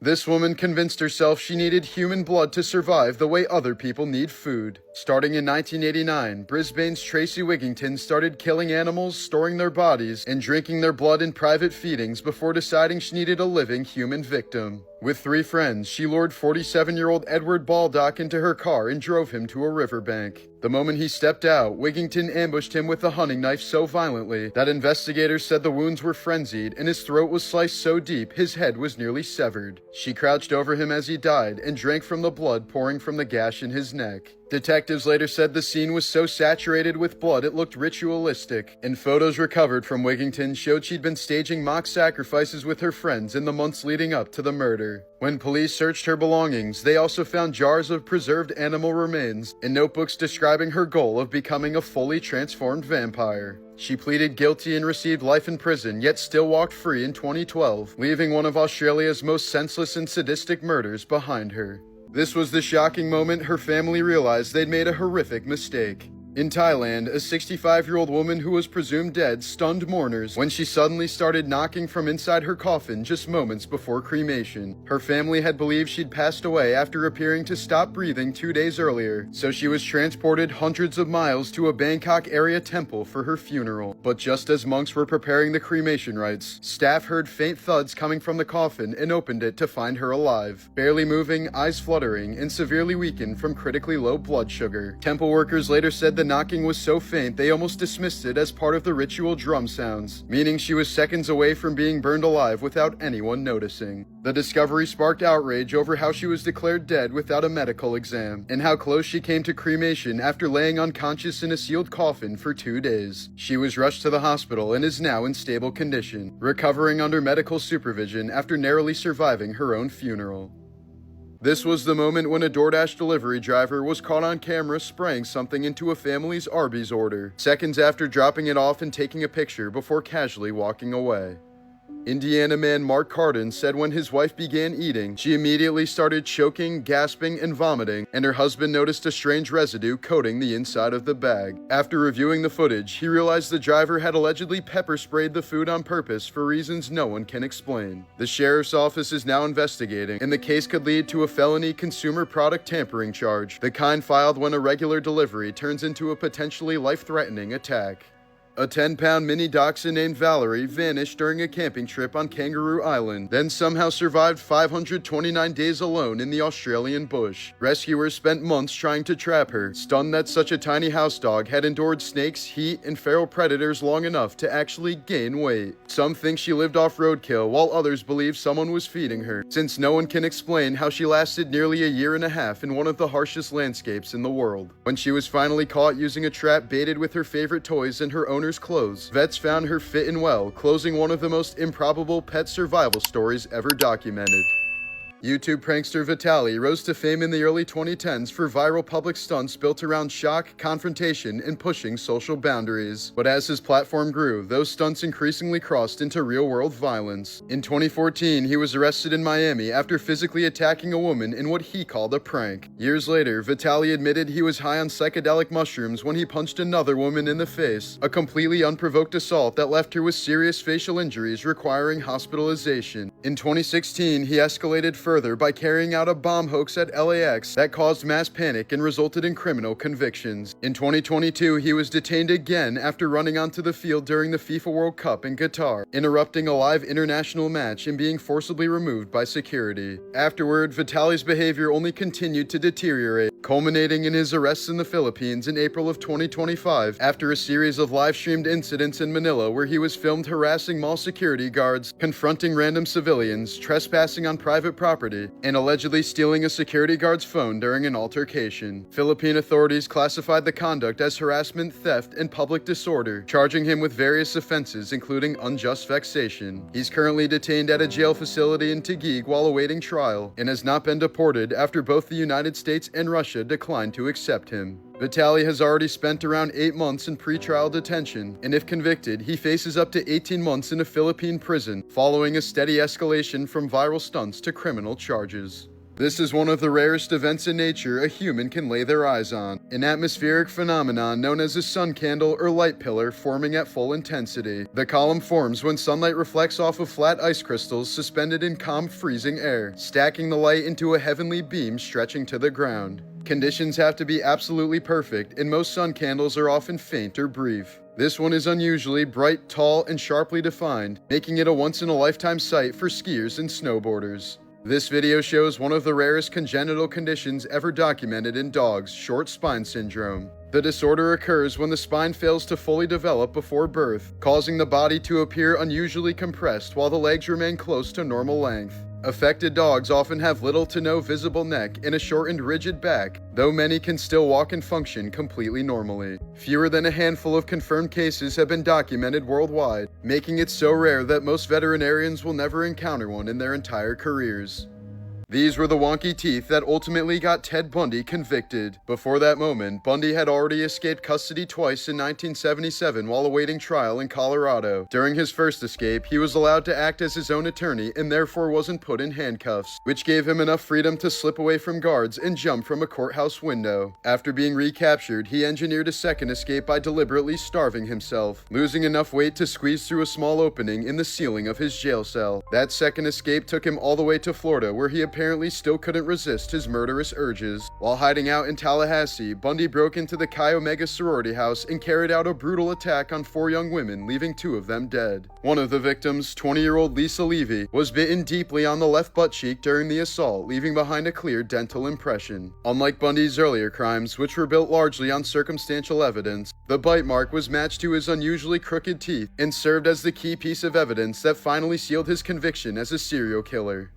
This woman convinced herself she needed human blood to survive the way other people need food. Starting in 1989, Brisbane's Tracy Wigington started killing animals, storing their bodies, and drinking their blood in private feedings before deciding she needed a living human victim. With 3 friends, she lured 47-year-old Edward Baldock into her car and drove him to a riverbank. The moment he stepped out, Wigington ambushed him with a hunting knife so violently that investigators said the wounds were frenzied and his throat was sliced so deep his head was nearly severed. She crouched over him as he died and drank from the blood pouring from the gash in his neck. Detectives later said the scene was so saturated with blood it looked ritualistic, and photos recovered from Wigington showed she'd been staging mock sacrifices with her friends in the months leading up to the murder. When police searched her belongings, they also found jars of preserved animal remains and notebooks describing her goal of becoming a fully transformed vampire. She pleaded guilty and received life in prison, yet still walked free in 2012, leaving one of Australia's most senseless and sadistic murders behind her. This was the shocking moment her family realized they'd made a horrific mistake. In Thailand, a 65-year-old woman who was presumed dead stunned mourners when she suddenly started knocking from inside her coffin just moments before cremation. Her family had believed she'd passed away after appearing to stop breathing 2 days earlier, so she was transported hundreds of miles to a Bangkok area temple for her funeral. But just as monks were preparing the cremation rites, staff heard faint thuds coming from the coffin and opened it to find her alive, barely moving, eyes fluttering, and severely weakened from critically low blood sugar. Temple workers later said the knocking was so faint they almost dismissed it as part of the ritual drum sounds, meaning she was seconds away from being burned alive without anyone noticing. The discovery sparked outrage over how she was declared dead without a medical exam, and how close she came to cremation after laying unconscious in a sealed coffin for 2 days. She was rushed to the hospital and is now in stable condition, recovering under medical supervision after narrowly surviving her own funeral. This was the moment when a DoorDash delivery driver was caught on camera spraying something into a family's Arby's order, seconds after dropping it off and taking a picture before casually walking away. Indiana man Mark Cardin said when his wife began eating, she immediately started choking, gasping, and vomiting, and her husband noticed a strange residue coating the inside of the bag. After reviewing the footage, he realized the driver had allegedly pepper sprayed the food on purpose for reasons no one can explain. The sheriff's office is now investigating, and the case could lead to a felony consumer product tampering charge, the kind filed when a regular delivery turns into a potentially life-threatening attack. A 10-pound mini dachshund named Valerie vanished during a camping trip on Kangaroo Island, then somehow survived 529 days alone in the Australian bush. Rescuers spent months trying to trap her, stunned that such a tiny house dog had endured snakes, heat, and feral predators long enough to actually gain weight. Some think she lived off roadkill, while others believe someone was feeding her, since no one can explain how she lasted nearly a year and a half in one of the harshest landscapes in the world. When she was finally caught using a trap baited with her favorite toys and her owner's clothes, vets found her fit and well, closing one of the most improbable pet survival stories ever documented. YouTube prankster Vitaly rose to fame in the early 2010s for viral public stunts built around shock, confrontation, and pushing social boundaries. But as his platform grew, those stunts increasingly crossed into real-world violence. In 2014, he was arrested in Miami after physically attacking a woman in what he called a prank. Years later, Vitaly admitted he was high on psychedelic mushrooms when he punched another woman in the face, a completely unprovoked assault that left her with serious facial injuries requiring hospitalization. In 2016, he escalated further by carrying out a bomb hoax at LAX that caused mass panic and resulted in criminal convictions. In 2022, he was detained again after running onto the field during the FIFA World Cup in Qatar, interrupting a live international match and being forcibly removed by security. Afterward, Vitaly's behavior only continued to deteriorate, culminating in his arrests in the Philippines in April of 2025 after a series of live-streamed incidents in Manila where he was filmed harassing mall security guards, confronting random civilians, trespassing on private property, and allegedly stealing a security guard's phone during an altercation. Philippine authorities classified the conduct as harassment, theft, and public disorder, charging him with various offenses including unjust vexation. He's currently detained at a jail facility in Taguig while awaiting trial, and has not been deported after both the United States and Russia declined to accept him. Vitaly has already spent around 8 months in pretrial detention, and if convicted, he faces up to 18 months in a Philippine prison, following a steady escalation from viral stunts to criminal charges. This is one of the rarest events in nature a human can lay their eyes on, an atmospheric phenomenon known as a sun candle or light pillar forming at full intensity. The column forms when sunlight reflects off of flat ice crystals suspended in calm, freezing air, stacking the light into a heavenly beam stretching to the ground. Conditions have to be absolutely perfect, and most sun candles are often faint or brief. This one is unusually bright, tall, and sharply defined, making it a once-in-a-lifetime sight for skiers and snowboarders. This video shows one of the rarest congenital conditions ever documented in dogs, short spine syndrome. The disorder occurs when the spine fails to fully develop before birth, causing the body to appear unusually compressed while the legs remain close to normal length. Affected dogs often have little to no visible neck and a shortened, rigid back, though many can still walk and function completely normally. Fewer than a handful of confirmed cases have been documented worldwide, making it so rare that most veterinarians will never encounter one in their entire careers. These were the wonky teeth that ultimately got Ted Bundy convicted. Before that moment, Bundy had already escaped custody twice in 1977 while awaiting trial in Colorado. During his first escape, he was allowed to act as his own attorney and therefore wasn't put in handcuffs, which gave him enough freedom to slip away from guards and jump from a courthouse window. After being recaptured, he engineered a second escape by deliberately starving himself, losing enough weight to squeeze through a small opening in the ceiling of his jail cell. That second escape took him all the way to Florida, where he apparently still couldn't resist his murderous urges. While hiding out in Tallahassee, Bundy broke into the Chi Omega sorority house and carried out a brutal attack on 4 young women, leaving 2 of them dead. One of the victims, 20-year-old Lisa Levy, was bitten deeply on the left butt cheek during the assault, leaving behind a clear dental impression. Unlike Bundy's earlier crimes, which were built largely on circumstantial evidence, the bite mark was matched to his unusually crooked teeth and served as the key piece of evidence that finally sealed his conviction as a serial killer.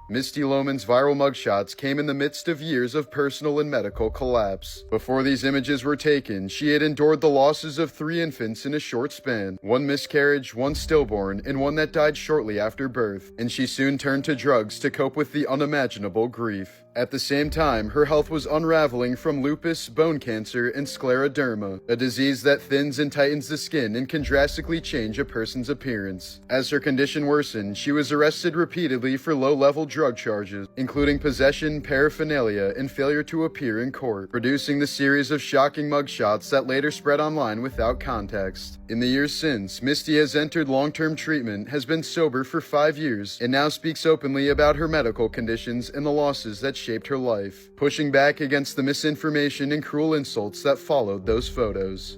Misty Lohman's viral mugshots came in the midst of years of personal and medical collapse. Before these images were taken, she had endured the losses of 3 infants in a short span, 1 miscarriage, 1 stillborn, and 1 that died shortly after birth, and she soon turned to drugs to cope with the unimaginable grief. At the same time, her health was unraveling from lupus, bone cancer, and scleroderma, a disease that thins and tightens the skin and can drastically change a person's appearance. As her condition worsened, she was arrested repeatedly for low-level drug charges, including possession, paraphernalia, and failure to appear in court, producing the series of shocking mugshots that later spread online without context. In the years since, Misty has entered long-term treatment, has been sober for 5 years, and now speaks openly about her medical conditions and the losses that shaped her life, pushing back against the misinformation and cruel insults that followed those photos.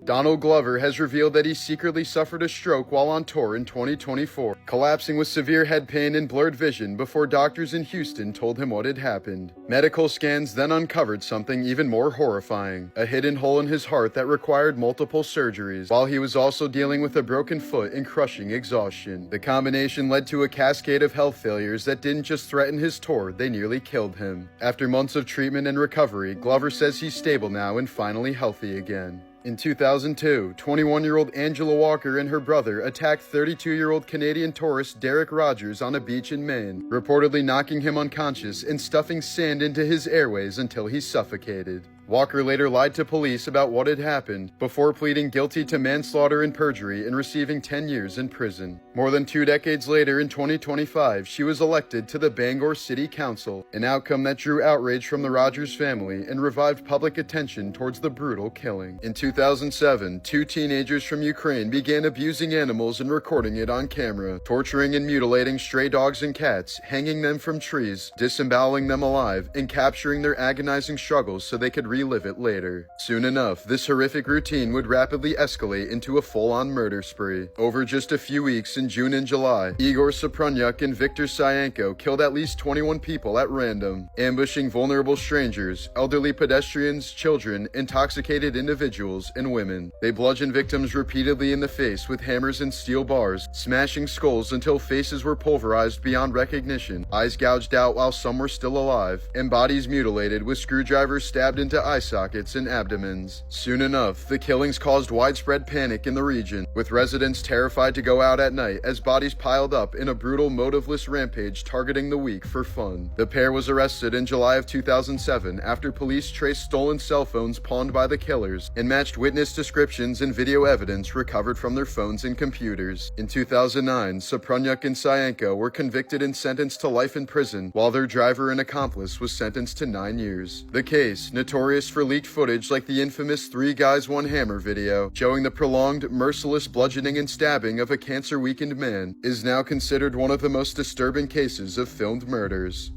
Donald Glover has revealed that he secretly suffered a stroke while on tour in 2024, collapsing with severe head pain and blurred vision before doctors in Houston told him what had happened. Medical scans then uncovered something even more horrifying, a hidden hole in his heart that required multiple surgeries, while he was also dealing with a broken foot and crushing exhaustion. The combination led to a cascade of health failures that didn't just threaten his tour, they nearly killed him. After months of treatment and recovery, Glover says he's stable now and finally healthy again. In 2002, 21-year-old Angela Walker and her brother attacked 32-year-old Canadian tourist Derek Rogers on a beach in Maine, reportedly knocking him unconscious and stuffing sand into his airways until he suffocated. Walker later lied to police about what had happened, before pleading guilty to manslaughter and perjury and receiving 10 years in prison. More than 2 decades later, in 2025, she was elected to the Bangor City Council, an outcome that drew outrage from the Rogers family and revived public attention towards the brutal killing. In 2007, 2 teenagers from Ukraine began abusing animals and recording it on camera, torturing and mutilating stray dogs and cats, hanging them from trees, disemboweling them alive, and capturing their agonizing struggles so they could relive it later. Soon enough, this horrific routine would rapidly escalate into a full-on murder spree. Over just a few weeks in June and July, Igor Sopranyuk and Viktor Syanko killed at least 21 people at random, ambushing vulnerable strangers, elderly pedestrians, children, intoxicated individuals, and women. They bludgeoned victims repeatedly in the face with hammers and steel bars, smashing skulls until faces were pulverized beyond recognition, eyes gouged out while some were still alive, and bodies mutilated with screwdrivers stabbed into to eye sockets and abdomens. Soon enough, the killings caused widespread panic in the region, with residents terrified to go out at night as bodies piled up in a brutal, motiveless rampage targeting the weak for fun. The pair was arrested in July of 2007 after police traced stolen cell phones pawned by the killers and matched witness descriptions and video evidence recovered from their phones and computers. In 2009, Sopranyuk and Sayenko were convicted and sentenced to life in prison, while their driver and accomplice was sentenced to 9 years. The case, notorious for leaked footage like the infamous 3 Guys 1 Hammer video, showing the prolonged, merciless bludgeoning and stabbing of a cancer-weakened man, is now considered one of the most disturbing cases of filmed murders.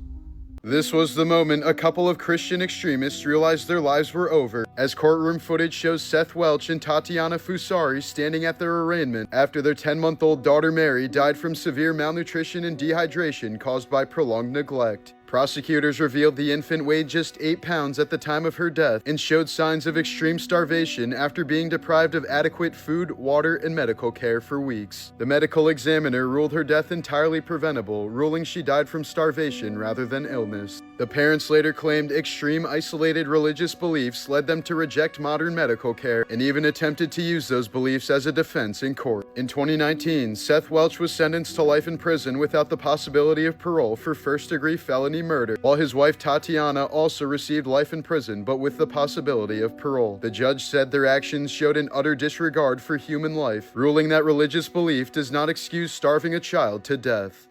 This was the moment a couple of Christian extremists realized their lives were over, as courtroom footage shows Seth Welch and Tatiana Fusari standing at their arraignment after their 10-month-old daughter Mary died from severe malnutrition and dehydration caused by prolonged neglect. Prosecutors revealed the infant weighed just 8 pounds at the time of her death and showed signs of extreme starvation after being deprived of adequate food, water, and medical care for weeks. The medical examiner ruled her death entirely preventable, ruling she died from starvation rather than illness. The parents later claimed extreme isolated religious beliefs led them to reject modern medical care and even attempted to use those beliefs as a defense in court. In 2019, Seth Welch was sentenced to life in prison without the possibility of parole for first-degree felony murder, while his wife Tatiana also received life in prison but with the possibility of parole. The judge said their actions showed an utter disregard for human life, ruling that religious belief does not excuse starving a child to death.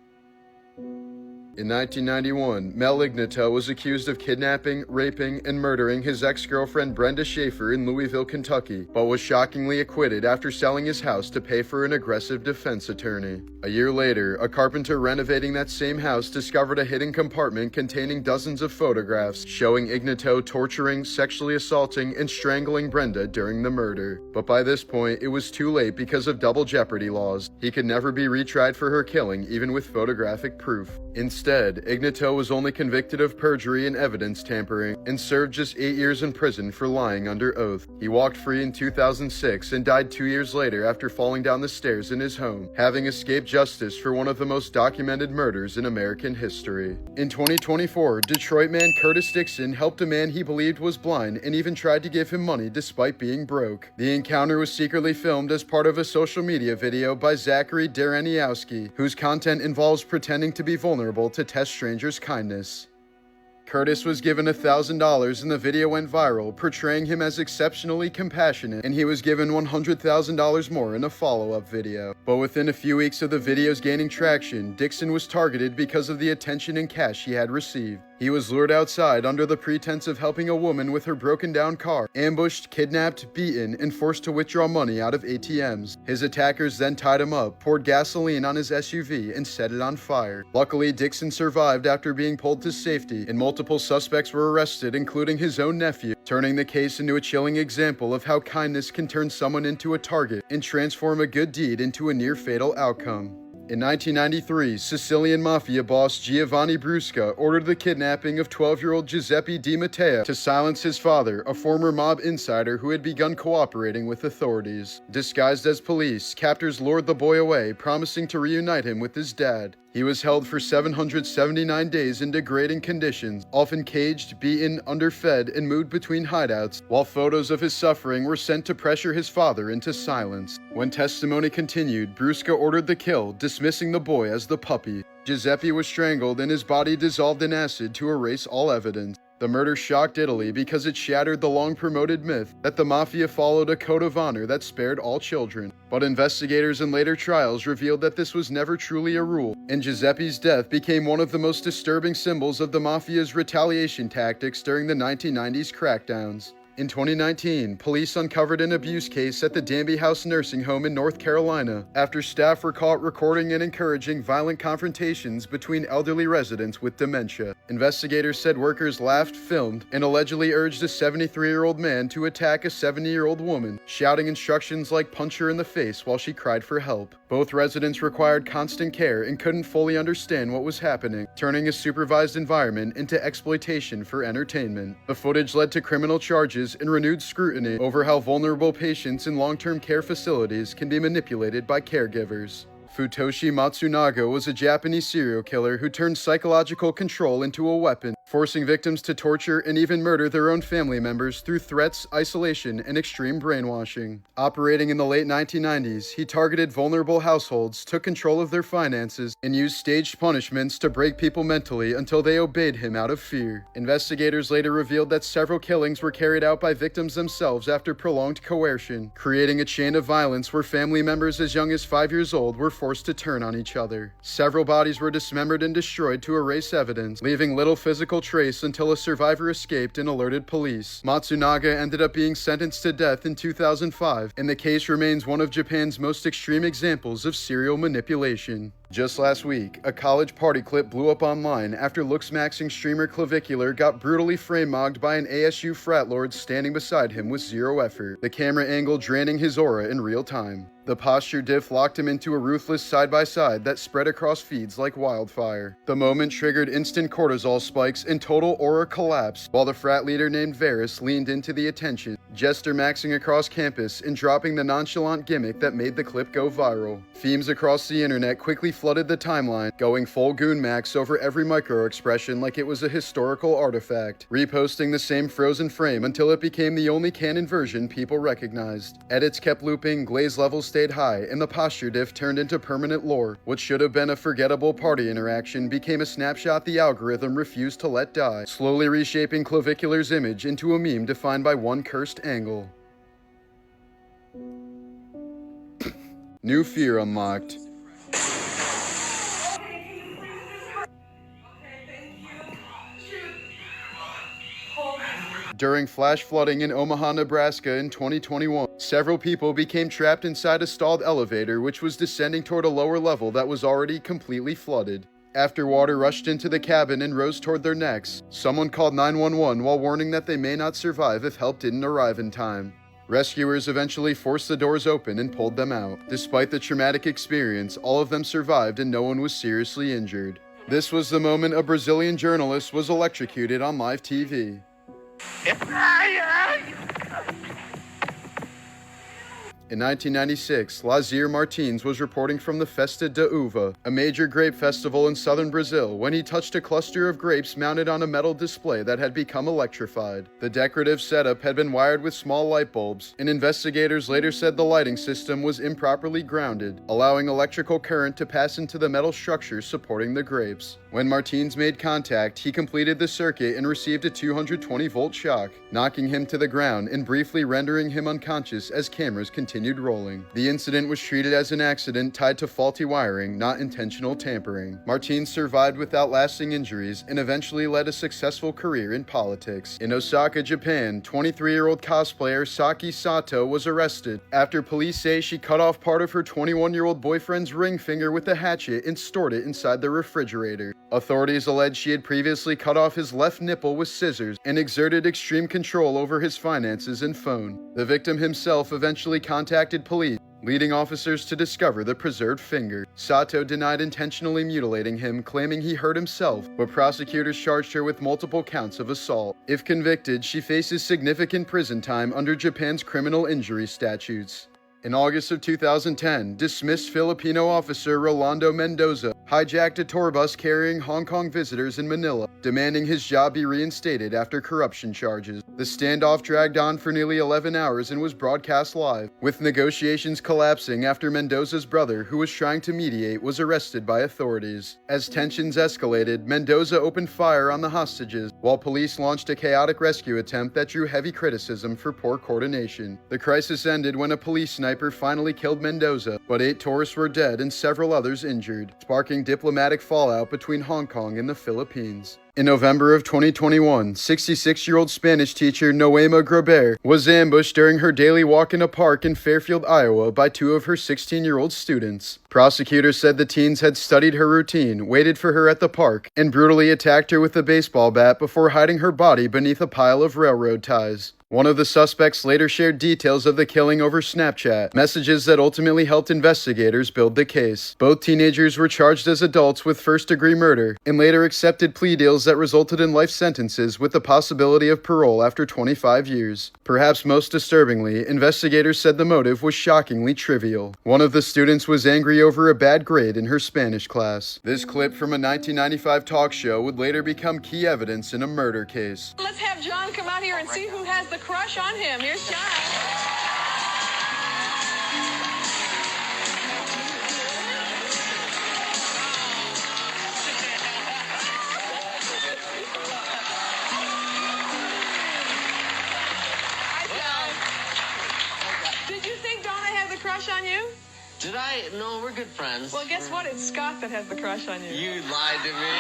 In 1991, Mel Ignato was accused of kidnapping, raping, and murdering his ex-girlfriend Brenda Schaefer in Louisville, Kentucky, but was shockingly acquitted after selling his house to pay for an aggressive defense attorney. A year later, a carpenter renovating that same house discovered a hidden compartment containing dozens of photographs showing Ignato torturing, sexually assaulting, and strangling Brenda during the murder. But by this point, it was too late because of double jeopardy laws. He could never be retried for her killing, even with photographic proof. Instead, Ignato was only convicted of perjury and evidence tampering and served just 8 years in prison for lying under oath. He walked free in 2006 and died 2 years later after falling down the stairs in his home, having escaped justice for one of the most documented murders in American history. In 2024, Detroit man Curtis Dixon helped a man he believed was blind and even tried to give him money despite being broke. The encounter was secretly filmed as part of a social media video by Zachary Dereniowski, whose content involves pretending to be vulnerable to test strangers' kindness. Curtis was given $1,000 and the video went viral, portraying him as exceptionally compassionate, and he was given $100,000 more in a follow-up video. But within a few weeks of the videos gaining traction, Dixon was targeted because of the attention and cash he had received. He was lured outside under the pretense of helping a woman with her broken-down car, ambushed, kidnapped, beaten, and forced to withdraw money out of ATMs. His attackers then tied him up, poured gasoline on his SUV, and set it on fire. Luckily, Dixon survived after being pulled to safety, and multiple suspects were arrested, including his own nephew, turning the case into a chilling example of how kindness can turn someone into a target and transform a good deed into a near-fatal outcome. In 1993, Sicilian Mafia boss Giovanni Brusca ordered the kidnapping of 12-year-old Giuseppe Di Matteo to silence his father, a former mob insider who had begun cooperating with authorities. Disguised as police, captors lured the boy away, promising to reunite him with his dad. He was held for 779 days in degrading conditions, often caged, beaten, underfed, and moved between hideouts, while photos of his suffering were sent to pressure his father into silence. When testimony continued, Brusca ordered the kill, dismissing the boy as the puppy. Giuseppe was strangled and his body dissolved in acid to erase all evidence. The murder shocked Italy because it shattered the long-promoted myth that the Mafia followed a code of honor that spared all children. But investigators in later trials revealed that this was never truly a rule, and Giuseppe's death became one of the most disturbing symbols of the Mafia's retaliation tactics during the 1990s crackdowns. In 2019, police uncovered an abuse case at the Danby House nursing home in North Carolina after staff were caught recording and encouraging violent confrontations between elderly residents with dementia. Investigators said workers laughed, filmed, and allegedly urged a 73-year-old man to attack a 70-year-old woman, shouting instructions like punch her in the face while she cried for help. Both residents required constant care and couldn't fully understand what was happening, turning a supervised environment into exploitation for entertainment. The footage led to criminal charges and renewed scrutiny over how vulnerable patients in long-term care facilities can be manipulated by caregivers. Futoshi Matsunaga was a Japanese serial killer who turned psychological control into a weapon, forcing victims to torture and even murder their own family members through threats, isolation, and extreme brainwashing. Operating in the late 1990s, he targeted vulnerable households, took control of their finances, and used staged punishments to break people mentally until they obeyed him out of fear. Investigators later revealed that several killings were carried out by victims themselves after prolonged coercion, creating a chain of violence where family members as young as 5 years old were forced to turn on each other. Several bodies were dismembered and destroyed to erase evidence, leaving little physical trace until a survivor escaped and alerted police. Matsunaga ended up being sentenced to death in 2005, and the case remains one of Japan's most extreme examples of serial manipulation. Just last week, a college party clip blew up online after looks-maxing streamer Clavicular got brutally frame-mogged by an ASU frat lord standing beside him with zero effort, the camera angle draining his aura in real time. The posture diff locked him into a ruthless side-by-side that spread across feeds like wildfire. The moment triggered instant cortisol spikes and total aura collapse, while the frat leader named Varys leaned into the attention, jester maxing across campus and dropping the nonchalant gimmick that made the clip go viral. Themes across the internet quickly flooded the timeline, going full goon max over every micro-expression like it was a historical artifact, reposting the same frozen frame until it became the only canon version people recognized. Edits kept looping, glaze levels stayed high, and the posture diff turned into permanent lore. What should have been a forgettable party interaction became a snapshot the algorithm refused to let die, slowly reshaping Clavicular's image into a meme defined by one cursed angle. New fear unlocked. During flash flooding in Omaha, Nebraska in 2021, several people became trapped inside a stalled elevator which was descending toward a lower level that was already completely flooded. After water rushed into the cabin and rose toward their necks, someone called 911 while warning that they may not survive if help didn't arrive in time. Rescuers eventually forced the doors open and pulled them out. Despite the traumatic experience, all of them survived and no one was seriously injured. This was the moment a Brazilian journalist was electrocuted on live TV. In 1996, Lazier Martins was reporting from the Festa de Uva, a major grape festival in southern Brazil, when he touched a cluster of grapes mounted on a metal display that had become electrified. The decorative setup had been wired with small light bulbs, and investigators later said the lighting system was improperly grounded, allowing electrical current to pass into the metal structure supporting the grapes. When Martins made contact, he completed the circuit and received a 220-volt shock, knocking him to the ground and briefly rendering him unconscious as cameras continued rolling. The incident was treated as an accident tied to faulty wiring, not intentional tampering. Martins survived without lasting injuries and eventually led a successful career in politics. In Osaka, Japan, 23-year-old cosplayer Saki Sato was arrested after police say she cut off part of her 21-year-old boyfriend's ring finger with a hatchet and stored it inside the refrigerator. Authorities allege she had previously cut off his left nipple with scissors and exerted extreme control over his finances and phone. The victim himself eventually contacted police, leading officers to discover the preserved finger. Sato denied intentionally mutilating him, claiming he hurt himself, but prosecutors charged her with multiple counts of assault. If convicted, she faces significant prison time under Japan's criminal injury statutes. In August of 2010, dismissed Filipino officer Rolando Mendoza hijacked a tour bus carrying Hong Kong visitors in Manila, demanding his job be reinstated after corruption charges. The standoff dragged on for nearly 11 hours and was broadcast live, with negotiations collapsing after Mendoza's brother, who was trying to mediate, was arrested by authorities. As tensions escalated, Mendoza opened fire on the hostages, while police launched a chaotic rescue attempt that drew heavy criticism for poor coordination. The crisis ended when a police sniper finally killed Mendoza, but 8 tourists were dead and several others injured, sparking diplomatic fallout between Hong Kong and the Philippines. In November of 2021, 66-year-old Spanish teacher Noema Graber was ambushed during her daily walk in a park in Fairfield, Iowa by 2 of her 16-year-old students. Prosecutors said the teens had studied her routine, waited for her at the park, and brutally attacked her with a baseball bat before hiding her body beneath a pile of railroad ties. One of the suspects later shared details of the killing over Snapchat, messages that ultimately helped investigators build the case. Both teenagers were charged as adults with first-degree murder and later accepted plea deals that resulted in life sentences with the possibility of parole after 25 years. Perhaps most disturbingly, investigators said the motive was shockingly trivial. One of the students was angry over a bad grade in her Spanish class. This clip from a 1995 talk show would later become key evidence in a murder case. Let's have John come out here and see who has the crush on him. Here's John. Did you think Donna had the crush on you? Did I? No, we're good friends. Well, guess what? It's Scott that has the crush on you. You lied to me.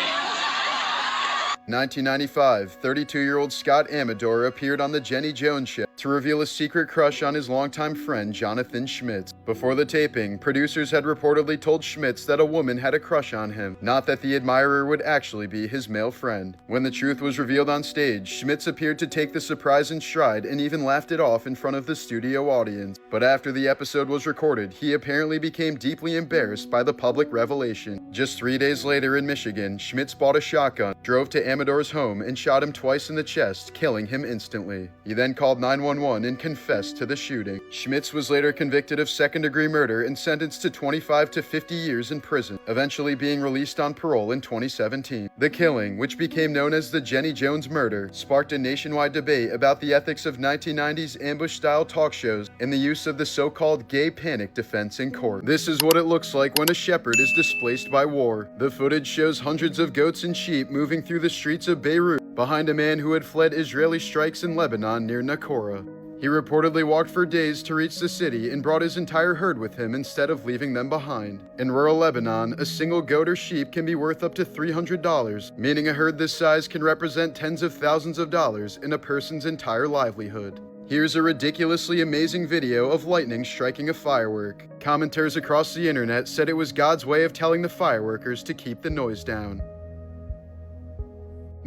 1995, 32-year-old Scott Amador appeared on The Jenny Jones Show to reveal a secret crush on his longtime friend Jonathan Schmitz. Before the taping, producers had reportedly told Schmitz that a woman had a crush on him, not that the admirer would actually be his male friend. When the truth was revealed on stage, Schmitz appeared to take the surprise in stride and even laughed it off in front of the studio audience. But after the episode was recorded, he apparently became deeply embarrassed by the public revelation. Just 3 days later in Michigan, Schmitz bought a shotgun, drove to Amador's home, and shot him twice in the chest, killing him instantly. He then called 911 and confessed to the shooting. Schmitz was later convicted of second-degree murder and sentenced to 25 to 50 years in prison, eventually being released on parole in 2017. The killing, which became known as the Jenny Jones murder, sparked a nationwide debate about the ethics of 1990s ambush-style talk shows and the use of the so-called gay panic defense in court. This is what it looks like when a shepherd is displaced by war. The footage shows hundreds of goats and sheep moving through the streets of Beirut behind a man who had fled Israeli strikes in Lebanon near Naqoura. He reportedly walked for days to reach the city and brought his entire herd with him instead of leaving them behind. In rural Lebanon, a single goat or sheep can be worth up to $300, meaning a herd this size can represent tens of thousands of dollars in a person's entire livelihood. Here's a ridiculously amazing video of lightning striking a firework. Commenters across the internet said it was God's way of telling the fireworkers to keep the noise down.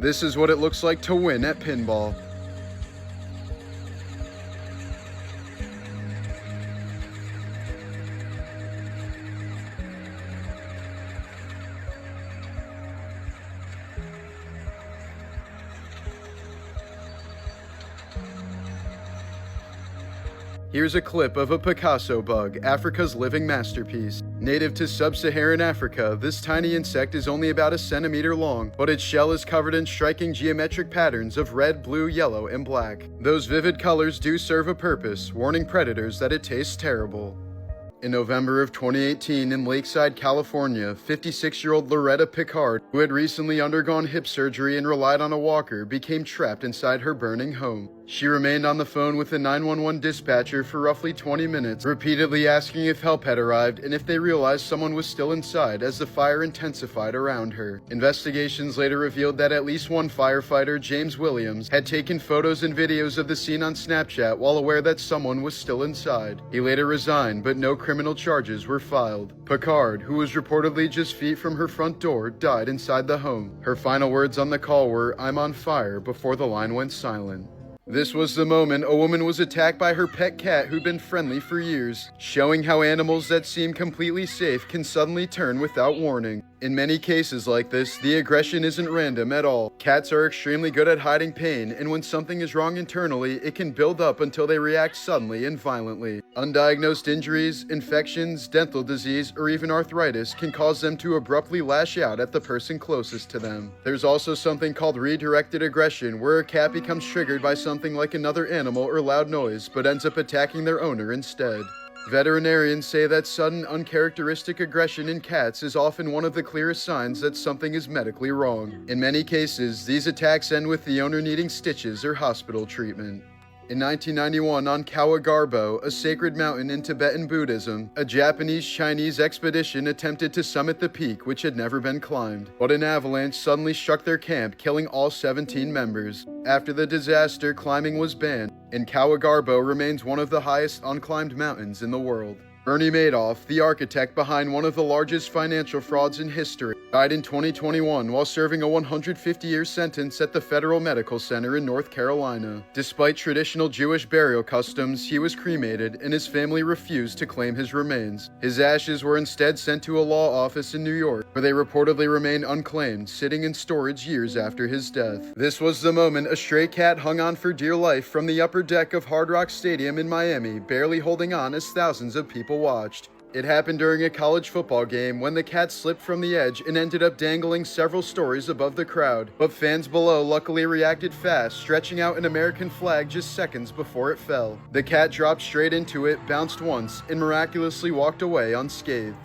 This is what it looks like to win at pinball. Here's a clip of a Picasso bug, Africa's living masterpiece. Native to sub-Saharan Africa, this tiny insect is only about a centimeter long, but its shell is covered in striking geometric patterns of red, blue, yellow, and black. Those vivid colors do serve a purpose, warning predators that it tastes terrible. In November of 2018 in Lakeside, California, 56-year-old Loretta Picard, who had recently undergone hip surgery and relied on a walker, became trapped inside her burning home. She remained on the phone with the 911 dispatcher for roughly 20 minutes, repeatedly asking if help had arrived and if they realized someone was still inside as the fire intensified around her. Investigations later revealed that at least one firefighter, James Williams, had taken photos and videos of the scene on Snapchat while aware that someone was still inside. He later resigned, but no criminal charges were filed. Picard, who was reportedly just feet from her front door, died inside the home. Her final words on the call were, "I'm on fire," before the line went silent. This was the moment a woman was attacked by her pet cat who'd been friendly for years, showing how animals that seem completely safe can suddenly turn without warning. In many cases like this, the aggression isn't random at all. Cats are extremely good at hiding pain, and when something is wrong internally, it can build up until they react suddenly and violently. Undiagnosed injuries, infections, dental disease, or even arthritis can cause them to abruptly lash out at the person closest to them. There's also something called redirected aggression, where a cat becomes triggered by something like another animal or loud noise, but ends up attacking their owner instead. Veterinarians say that sudden, uncharacteristic aggression in cats is often one of the clearest signs that something is medically wrong. In many cases, these attacks end with the owner needing stitches or hospital treatment. In 1991 on Kawagarbo, a sacred mountain in Tibetan Buddhism, a Japanese-Chinese expedition attempted to summit the peak which had never been climbed, but an avalanche suddenly struck their camp, killing all 17 members. After the disaster, climbing was banned, and Kawagarbo remains one of the highest unclimbed mountains in the world. Bernie Madoff, the architect behind one of the largest financial frauds in history, died in 2021 while serving a 150-year sentence at the Federal Medical Center in North Carolina. Despite traditional Jewish burial customs, he was cremated and his family refused to claim his remains. His ashes were instead sent to a law office in New York, where they reportedly remain unclaimed, sitting in storage years after his death. This was the moment a stray cat hung on for dear life from the upper deck of Hard Rock Stadium in Miami, barely holding on as thousands of people watched. It happened during a college football game when the cat slipped from the edge and ended up dangling several stories above the crowd, but fans below luckily reacted fast, stretching out an American flag just seconds before it fell. The cat dropped straight into it, bounced once, and miraculously walked away unscathed.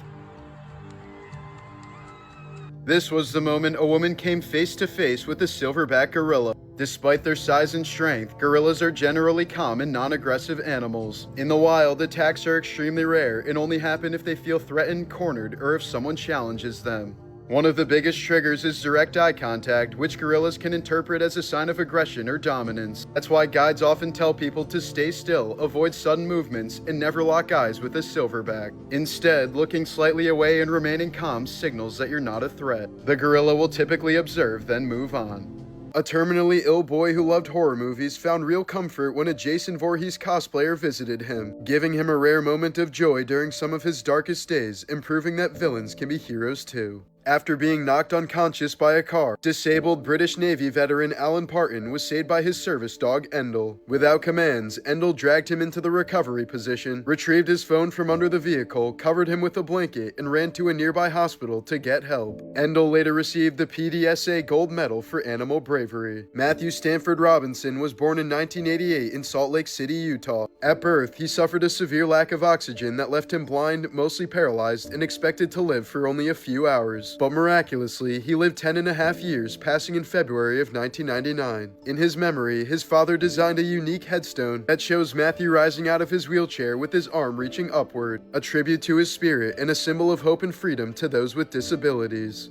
This was the moment a woman came face to face with a silverback gorilla. Despite their size and strength, gorillas are generally calm and non-aggressive animals. In the wild, attacks are extremely rare and only happen if they feel threatened, cornered, or if someone challenges them. One of the biggest triggers is direct eye contact, which gorillas can interpret as a sign of aggression or dominance. That's why guides often tell people to stay still, avoid sudden movements, and never lock eyes with a silverback. Instead, looking slightly away and remaining calm signals that you're not a threat. The gorilla will typically observe, then move on. A terminally ill boy who loved horror movies found real comfort when a Jason Voorhees cosplayer visited him, giving him a rare moment of joy during some of his darkest days and proving that villains can be heroes too. After being knocked unconscious by a car, disabled British Navy veteran Alan Parton was saved by his service dog Endel. Without commands, Endel dragged him into the recovery position, retrieved his phone from under the vehicle, covered him with a blanket, and ran to a nearby hospital to get help. Endel later received the PDSA Gold Medal for animal bravery. Matthew Stanford Robinson was born in 1988 in Salt Lake City, Utah. At birth, he suffered a severe lack of oxygen that left him blind, mostly paralyzed, and expected to live for only a few hours. But miraculously, he lived 10.5 years, passing in February of 1999. In his memory, his father designed a unique headstone that shows Matthew rising out of his wheelchair with his arm reaching upward, a tribute to his spirit and a symbol of hope and freedom to those with disabilities.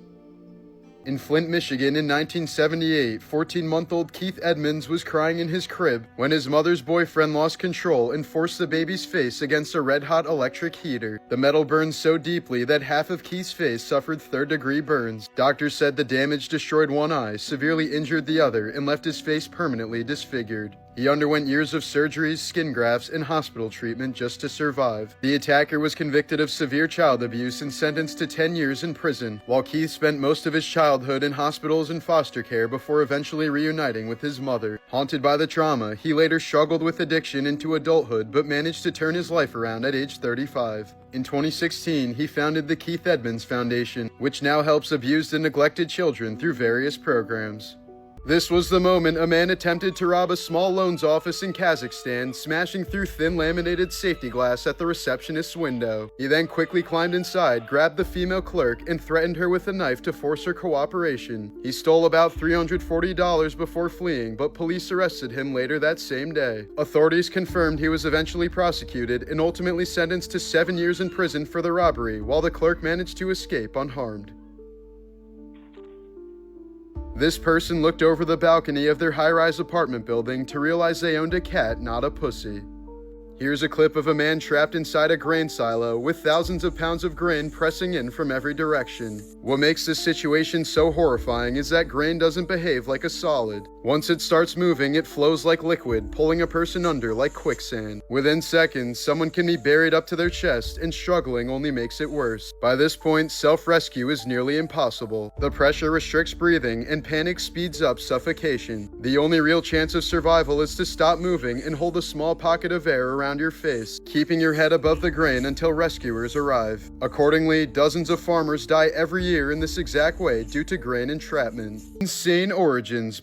In Flint, Michigan in 1978, 14-month-old Keith Edmonds was crying in his crib when his mother's boyfriend lost control and forced the baby's face against a red-hot electric heater. The metal burned so deeply that half of Keith's face suffered third-degree burns. Doctors said the damage destroyed one eye, severely injured the other, and left his face permanently disfigured. He underwent years of surgeries, skin grafts, and hospital treatment just to survive. The attacker was convicted of severe child abuse and sentenced to 10 years in prison, while Keith spent most of his childhood in hospitals and foster care before eventually reuniting with his mother. Haunted by the trauma, he later struggled with addiction into adulthood but managed to turn his life around at age 35. In 2016, he founded the Keith Edmonds Foundation, which now helps abused and neglected children through various programs. This was the moment a man attempted to rob a small loans office in Kazakhstan, smashing through thin laminated safety glass at the receptionist's window. He then quickly climbed inside, grabbed the female clerk, and threatened her with a knife to force her cooperation. He stole about $340 before fleeing, but police arrested him later that same day. Authorities confirmed he was eventually prosecuted and ultimately sentenced to 7 years in prison for the robbery, while the clerk managed to escape unharmed. This person looked over the balcony of their high-rise apartment building to realize they owned a cat, not a pussy. Here's a clip of a man trapped inside a grain silo with thousands of pounds of grain pressing in from every direction. What makes this situation so horrifying is that grain doesn't behave like a solid. Once it starts moving, it flows like liquid, pulling a person under like quicksand. Within seconds, someone can be buried up to their chest, and struggling only makes it worse. By this point, self-rescue is nearly impossible. The pressure restricts breathing, and panic speeds up suffocation. The only real chance of survival is to stop moving and hold a small pocket of air around your face, keeping your head above the grain until rescuers arrive. Accordingly, dozens of farmers die every year in this exact way due to grain entrapment. Insane Origins,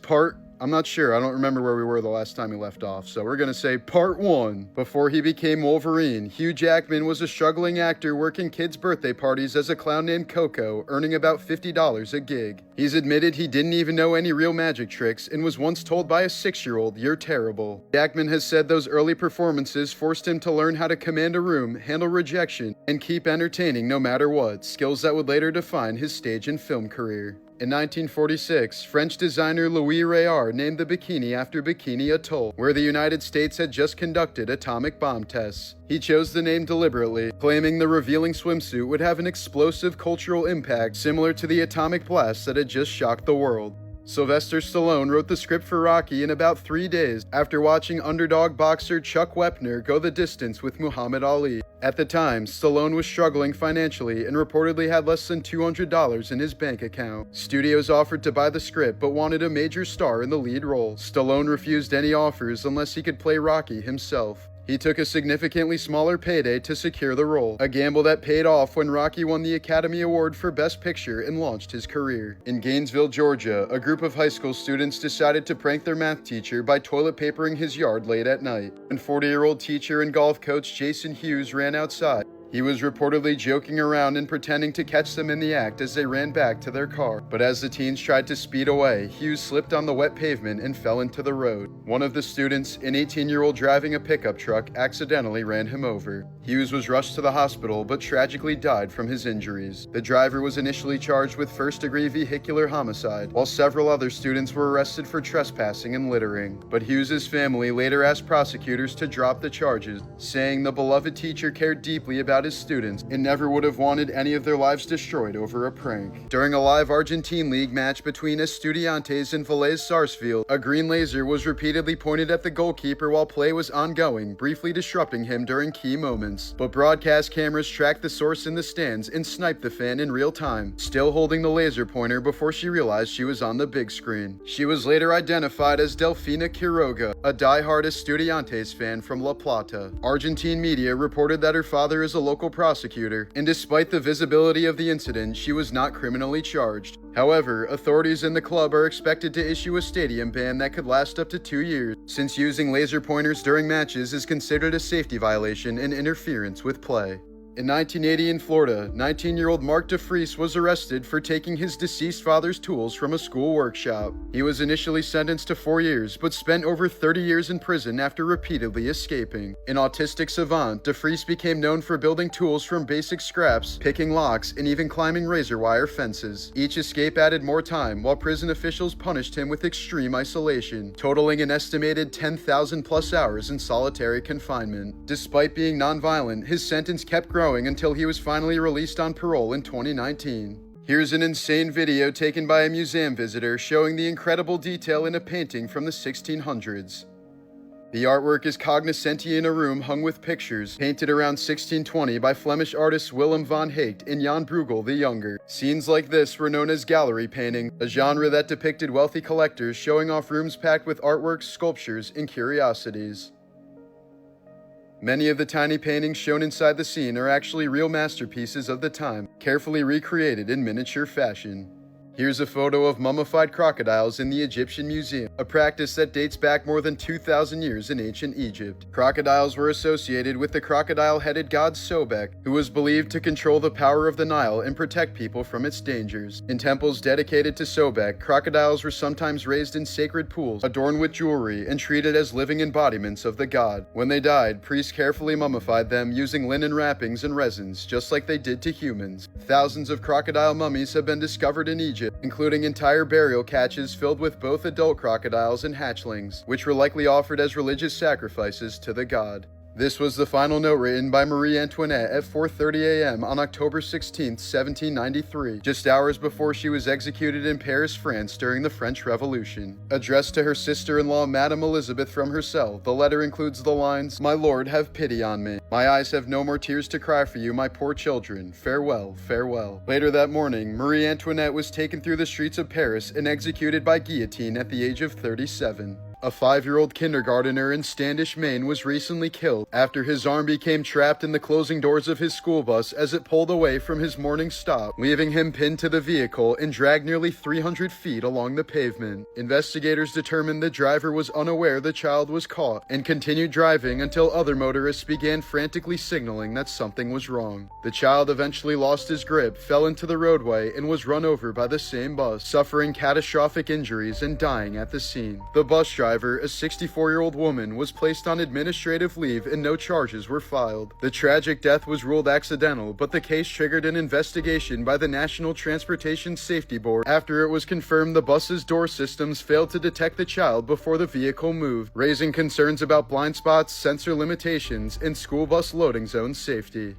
I'm not sure. I don't remember where we were the last time we left off, so we're gonna say part 1. Before he became Wolverine, Hugh Jackman was a struggling actor working kids' birthday parties as a clown named Coco, earning about $50 a gig. He's admitted he didn't even know any real magic tricks and was once told by a 6-year-old, "You're terrible." Jackman has said those early performances forced him to learn how to command a room, handle rejection, and keep entertaining no matter what, skills that would later define his stage and film career. In 1946, French designer Louis Réard named the bikini after Bikini Atoll, where the United States had just conducted atomic bomb tests. He chose the name deliberately, claiming the revealing swimsuit would have an explosive cultural impact similar to the atomic blast that had just shocked the world. Sylvester Stallone wrote the script for Rocky in about 3 days after watching underdog boxer Chuck Wepner go the distance with Muhammad Ali. At the time, Stallone was struggling financially and reportedly had less than $200 in his bank account. Studios offered to buy the script but wanted a major star in the lead role. Stallone refused any offers unless he could play Rocky himself. He took a significantly smaller payday to secure the role, a gamble that paid off when Rocky won the Academy Award for Best Picture and launched his career. In Gainesville, Georgia, a group of high school students decided to prank their math teacher by toilet papering his yard late at night. When 40-year-old teacher and golf coach Jason Hughes ran outside, he was reportedly joking around and pretending to catch them in the act as they ran back to their car. But as the teens tried to speed away, Hughes slipped on the wet pavement and fell into the road. One of the students, an 18-year-old driving a pickup truck, accidentally ran him over. Hughes was rushed to the hospital but tragically died from his injuries. The driver was initially charged with first-degree vehicular homicide, while several other students were arrested for trespassing and littering. But Hughes's family later asked prosecutors to drop the charges, saying the beloved teacher cared deeply about his students and never would have wanted any of their lives destroyed over a prank. During a live Argentine League match between Estudiantes and Vélez Sarsfield, a green laser was repeatedly pointed at the goalkeeper while play was ongoing, briefly disrupting him during key moments. But broadcast cameras tracked the source in the stands and sniped the fan in real time, still holding the laser pointer before she realized she was on the big screen. She was later identified as Delfina Quiroga, a die-hard Estudiantes fan from La Plata. Argentine media reported that her father is a local prosecutor, and despite the visibility of the incident, she was not criminally charged. However, authorities in the club are expected to issue a stadium ban that could last up to 2 years, since using laser pointers during matches is considered a safety violation and interference with play. In 1980 in Florida, 19-year-old Mark DeFries was arrested for taking his deceased father's tools from a school workshop. He was initially sentenced to 4 years, but spent over 30 years in prison after repeatedly escaping. An autistic savant, DeFries became known for building tools from basic scraps, picking locks, and even climbing razor wire fences. Each escape added more time, while prison officials punished him with extreme isolation, totaling an estimated 10,000 plus hours in solitary confinement. Despite being nonviolent, his sentence kept growing until he was finally released on parole in 2019. Here's an insane video taken by a museum visitor showing the incredible detail in a painting from the 1600s. The artwork is cognoscenti in a room hung with pictures, painted around 1620 by Flemish artists Willem van Heekt and Jan Bruegel the Younger. Scenes like this were known as gallery painting, a genre that depicted wealthy collectors showing off rooms packed with artworks, sculptures, and curiosities. Many of the tiny paintings shown inside the scene are actually real masterpieces of the time, carefully recreated in miniature fashion. Here's a photo of mummified crocodiles in the Egyptian Museum, a practice that dates back more than 2,000 years in ancient Egypt. Crocodiles were associated with the crocodile-headed god Sobek, who was believed to control the power of the Nile and protect people from its dangers. In temples dedicated to Sobek, crocodiles were sometimes raised in sacred pools, adorned with jewelry, and treated as living embodiments of the god. When they died, priests carefully mummified them using linen wrappings and resins, just like they did to humans. Thousands of crocodile mummies have been discovered in Egypt, including entire burial caches filled with both adult crocodiles and hatchlings, which were likely offered as religious sacrifices to the god. This was the final note written by Marie Antoinette at 4:30 a.m. on October 16, 1793, just hours before she was executed in Paris, France during the French Revolution. Addressed to her sister-in-law Madame Elizabeth from her cell, the letter includes the lines, "My lord, have pity on me. My eyes have no more tears to cry for you, my poor children. Farewell, farewell." Later that morning, Marie Antoinette was taken through the streets of Paris and executed by guillotine at the age of 37. A 5-year-old kindergartner in Standish, Maine was recently killed after his arm became trapped in the closing doors of his school bus as it pulled away from his morning stop, leaving him pinned to the vehicle and dragged nearly 300 feet along the pavement. Investigators determined the driver was unaware the child was caught and continued driving until other motorists began frantically signaling that something was wrong. The child eventually lost his grip, fell into the roadway, and was run over by the same bus, suffering catastrophic injuries and dying at the scene. The bus driver driver, a 64-year-old woman, was placed on administrative leave and no charges were filed. The tragic death was ruled accidental, but the case triggered an investigation by the National Transportation Safety Board after it was confirmed the bus's door systems failed to detect the child before the vehicle moved, raising concerns about blind spots, sensor limitations, and school bus loading zone safety.